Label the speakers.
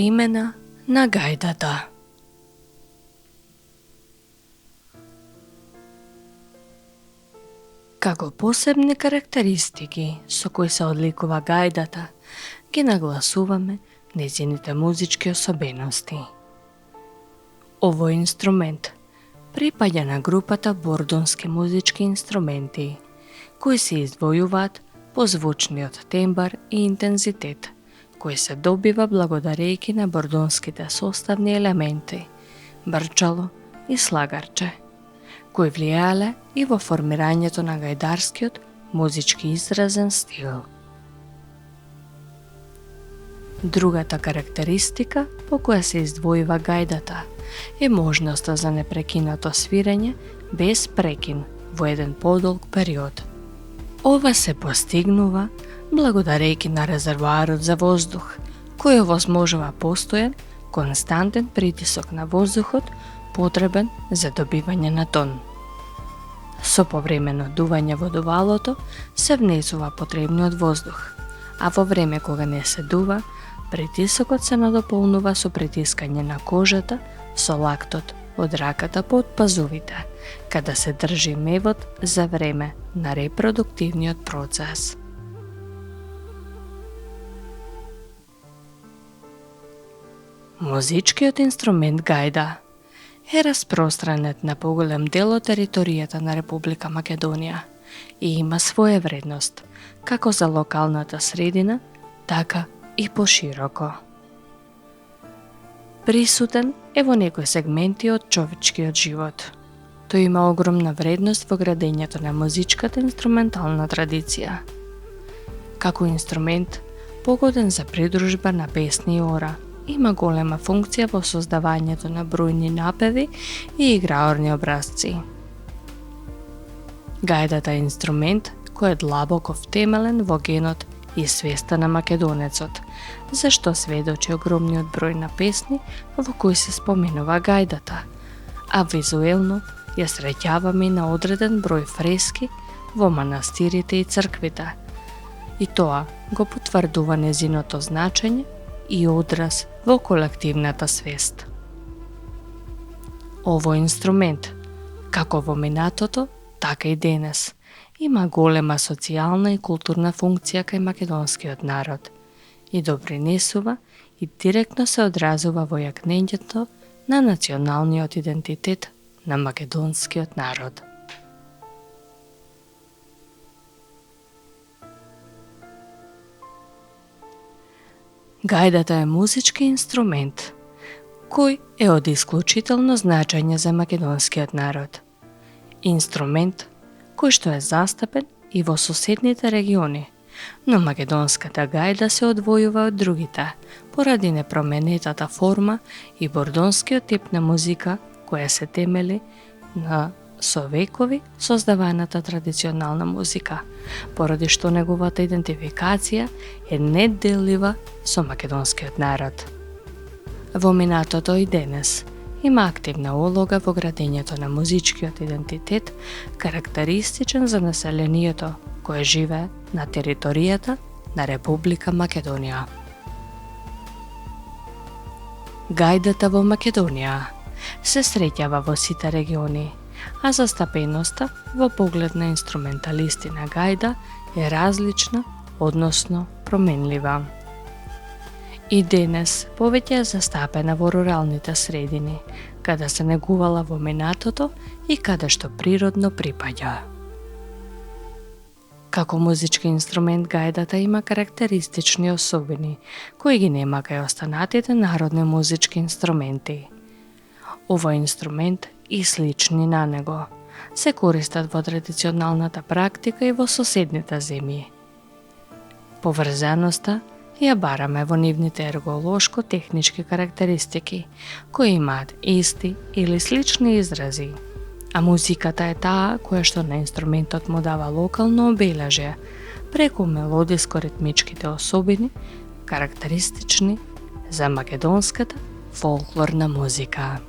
Speaker 1: Преимена на гајдата. Како посебни карактеристики со кои се одликува гајдата, ги нагласуваме нејзините музички особености. Овој инструмент припаѓа на групата бордонски музички инструменти, кои се издвојуваат по звучниот тембар и интензитет, кој се добива благодарејќи на бордонските составни елементи, брчало и слагарче, кои влијаеле и во формирањето на гајдарскиот музички изразен стил. Другата карактеристика по која се издвојува гајдата е можноста за непрекинато свирење без прекин во еден подолг период. Ова се постигнува благодарејќи на резервоарот за воздух, кој овозможува постојан, константен притисок на воздухот потребен за добивање на тон. Со повремено дување во дувалото се внесува потребниот воздух, а во време кога не се дува, притисокот се надополнува со притискање на кожата со лактот од раката под пазувите, каде се држи мевот за време на репродуктивниот процес. Музичкиот инструмент гајда е распространет на поголем дел од територијата на Република Македонија и има своја вредност, како за локалната средина, така и пошироко. Присутен е во некои сегменти од човечкиот живот. Тој има огромна вредност во градењето на музичката инструментална традиција. Како инструмент, погоден за придружба на песни и ора, има голема функција во создавањето на бројни напеви и играорни образци. Гајдата е инструмент кој е длабоко втемелен во генот и свеста на македонецот, зашто сведочи огромниот број на песни во кои се споменува гајдата, а визуелно ја среќаваме на одреден број фрески во манастирите и црквите, и тоа го потврдува незиното значење и одраз во колективната свест. Овој инструмент, како во минатото, така и денес, има голема социјална и културна функција кај македонскиот народ и допринесува и директно се одразува во јакнењето на националниот идентитет на македонскиот народ. Гајдата е музички инструмент кој е од исклучително значење за македонскиот народ. Инструмент кој што е застапен и во соседните региони, но македонската гајда се одвојува од другите поради непроменетата форма и бордонскиот тип на музика која се темели на со векови создаваната традиционална музика, поради што неговата идентификација е неделива со македонскиот народ. Во минатото и денес има активна улога во градењето на музичкиот идентитет, карактеристичен за населението кое живее на територијата на Република Македонија. Гајдата во Македонија се среќава во сите региони, а застапеноста во поглед на инструменталисти на гајда е различна, односно променлива. И денес повеќе е застапена во руралните средини, каде се негувала во минатото и каде што природно припаѓа. Како музички инструмент гајдата има карактеристични особини, кои ги нема кај останатите народни музички инструменти. Овој инструмент и слични на него се користат во традиционалната практика и во соседните земји. Поврзаноста ја бараме во нивните ерголошко-технички карактеристики, кои имаат исти или слични изрази, а музиката е таа која што на инструментот му дава локално обележје преку мелодиско-ритмичките особини, карактеристични за македонската фолклорна музика.